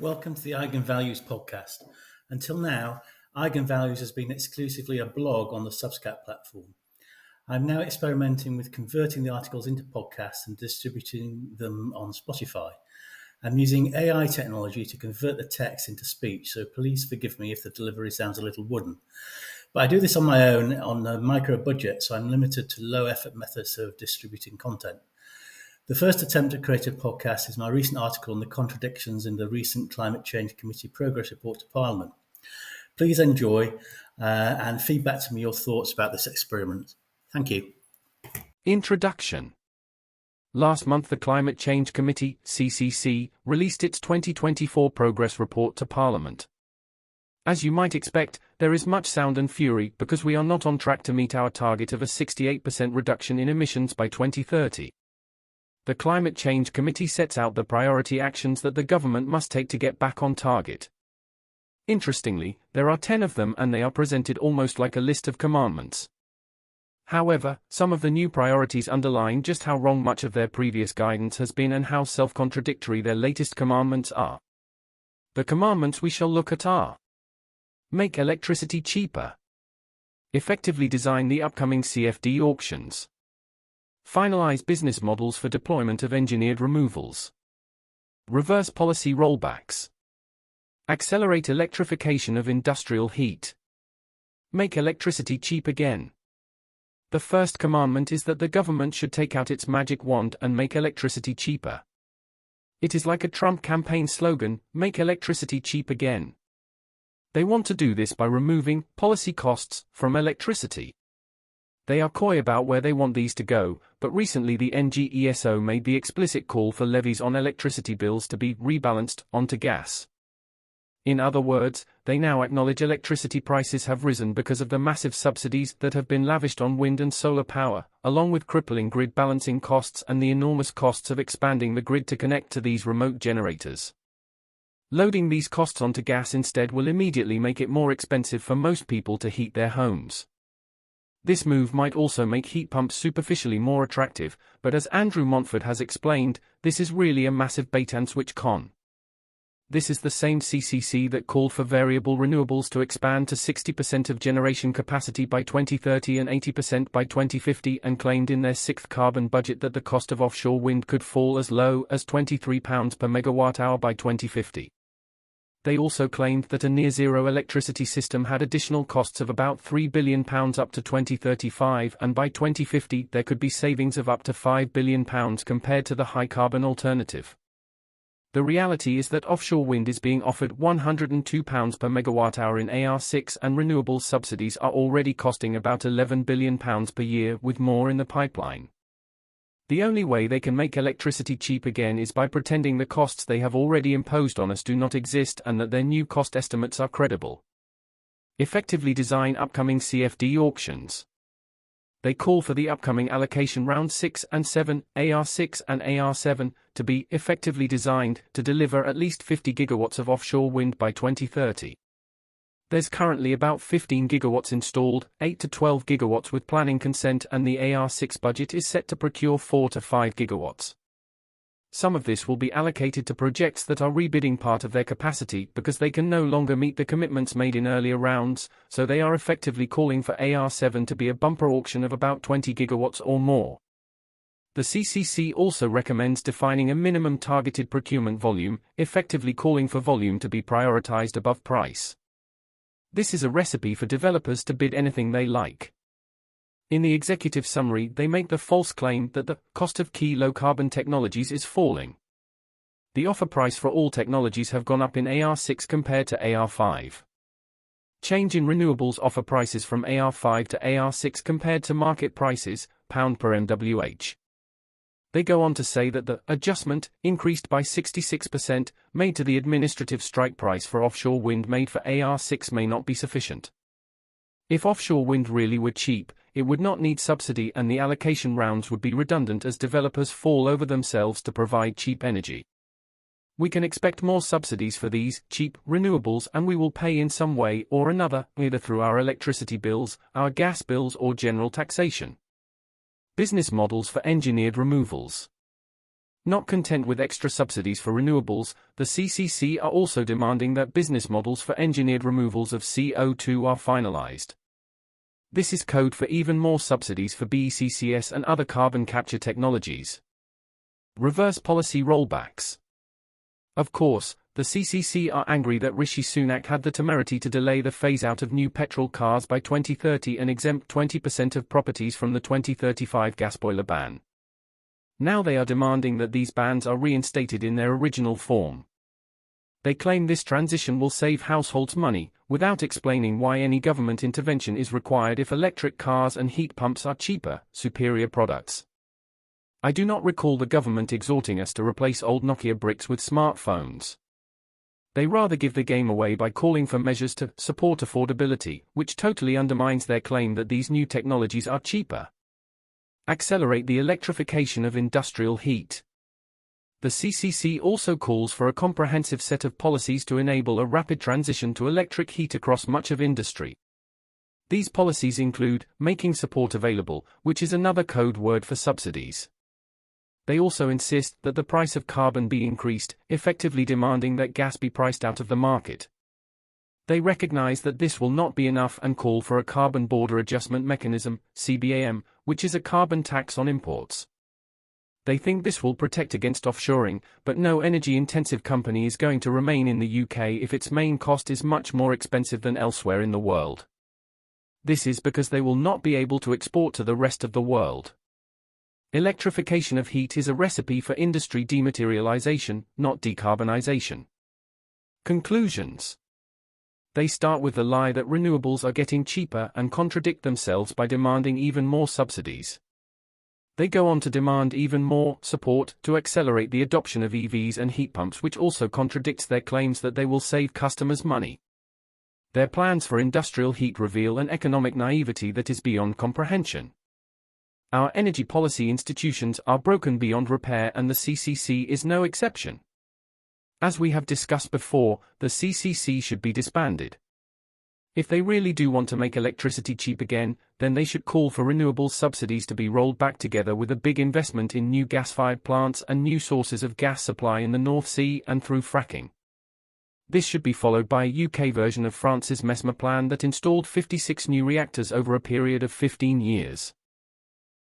Welcome to the Eigenvalues podcast. Until now, Eigenvalues has been exclusively a blog on the Substack platform. I'm now experimenting with converting the articles into podcasts and distributing them on Spotify. I'm using AI technology to convert the text into speech, so please forgive me if the delivery sounds a little wooden. But I do this on my own on a micro budget, so I'm limited to low effort methods of distributing content. The first attempt to create a podcast is my recent article on the contradictions in the recent Climate Change Committee Progress Report to Parliament. Please enjoy and feedback to me your thoughts about this experiment. Thank you. Introduction. Last month the Climate Change Committee, CCC, released its 2024 Progress Report to Parliament. As you might expect, there is much sound and fury because we are not on track to meet our target of a 68% reduction in emissions by 2030. The Climate Change Committee sets out the priority actions that the government must take to get back on target. Interestingly, there are 10 of them and they are presented almost like a list of commandments. However, some of the new priorities underline just how wrong much of their previous guidance has been and how self-contradictory their latest commandments are. The commandments we shall look at are: make electricity cheaper, effectively design the upcoming CFD auctions, finalize business models for deployment of engineered removals, reverse policy rollbacks, accelerate electrification of industrial heat, make electricity cheap again. The first commandment is that the government should take out its magic wand and make electricity cheaper. It is like a Trump campaign slogan, make electricity cheap again. They want to do this by removing policy costs from electricity. They are coy about where they want these to go, but recently the NGESO made the explicit call for levies on electricity bills to be rebalanced onto gas. In other words, they now acknowledge electricity prices have risen because of the massive subsidies that have been lavished on wind and solar power, along with crippling grid balancing costs and the enormous costs of expanding the grid to connect to these remote generators. Loading these costs onto gas instead will immediately make it more expensive for most people to heat their homes. This move might also make heat pumps superficially more attractive, but as Andrew Montford has explained, this is really a massive bait-and-switch con. This is the same CCC that called for variable renewables to expand to 60% of generation capacity by 2030 and 80% by 2050 and claimed in their sixth carbon budget that the cost of offshore wind could fall as low as £23 per megawatt-hour by 2050. They also claimed that a near-zero electricity system had additional costs of about £3 billion up to 2035 and by 2050 there could be savings of up to £5 billion compared to the high-carbon alternative. The reality is that offshore wind is being offered £102 per megawatt-hour in AR6 and renewables subsidies are already costing about £11 billion per year with more in the pipeline. The only way they can make electricity cheap again is by pretending the costs they have already imposed on us do not exist and that their new cost estimates are credible. Effectively design upcoming CFD auctions. They call for the upcoming allocation round 6 and 7, AR6 and AR7, to be effectively designed to deliver at least 50 gigawatts of offshore wind by 2030. There's currently about 15 gigawatts installed, 8 to 12 gigawatts with planning consent, and the AR6 budget is set to procure 4 to 5 gigawatts. Some of this will be allocated to projects that are rebidding part of their capacity because they can no longer meet the commitments made in earlier rounds, so they are effectively calling for AR7 to be a bumper auction of about 20 gigawatts or more. The CCC also recommends defining a minimum targeted procurement volume, effectively calling for volume to be prioritized above price. This is a recipe for developers to bid anything they like. In the executive summary, they make the false claim that the cost of key low-carbon technologies is falling. The offer price for all technologies have gone up in AR6 compared to AR5. Change in renewables offer prices from AR5 to AR6 compared to market prices, pound per MWH. They go on to say that the adjustment, increased by 66%, made to the administrative strike price for offshore wind made for AR6 may not be sufficient. If offshore wind really were cheap, it would not need subsidy and the allocation rounds would be redundant as developers fall over themselves to provide cheap energy. We can expect more subsidies for these cheap renewables and we will pay in some way or another, either through our electricity bills, our gas bills or general taxation. Business models for engineered removals. Not content with extra subsidies for renewables, the CCC are also demanding that business models for engineered removals of CO2 are finalized. This is code for even more subsidies for BECCS and other carbon capture technologies. Reverse policy rollbacks. Of course, the CCC are angry that Rishi Sunak had the temerity to delay the phase-out of new petrol cars by 2030 and exempt 20% of properties from the 2035 gas boiler ban. Now they are demanding that these bans are reinstated in their original form. They claim this transition will save households money, without explaining why any government intervention is required if electric cars and heat pumps are cheaper, superior products. I do not recall the government exhorting us to replace old Nokia bricks with smartphones. They rather give the game away by calling for measures to support affordability, which totally undermines their claim that these new technologies are cheaper. Accelerate the electrification of industrial heat. The CCC also calls for a comprehensive set of policies to enable a rapid transition to electric heat across much of industry. These policies include making support available, which is another code word for subsidies. They also insist that the price of carbon be increased, effectively demanding that gas be priced out of the market. They recognize that this will not be enough and call for a carbon border adjustment mechanism, CBAM, which is a carbon tax on imports. They think this will protect against offshoring, but no energy-intensive company is going to remain in the UK if its main cost is much more expensive than elsewhere in the world. This is because they will not be able to export to the rest of the world. Electrification of heat is a recipe for industry dematerialization, not decarbonization. Conclusions. They start with the lie that renewables are getting cheaper and contradict themselves by demanding even more subsidies. They go on to demand even more support to accelerate the adoption of EVs and heat pumps, which also contradicts their claims that they will save customers money. Their plans for industrial heat reveal an economic naivety that is beyond comprehension. Our energy policy institutions are broken beyond repair, and the CCC is no exception. As we have discussed before, the CCC should be disbanded. If they really do want to make electricity cheap again, then they should call for renewable subsidies to be rolled back together with a big investment in new gas-fired plants and new sources of gas supply in the North Sea and through fracking. This should be followed by a UK version of France's Mesmer plan that installed 56 new reactors over a period of 15 years.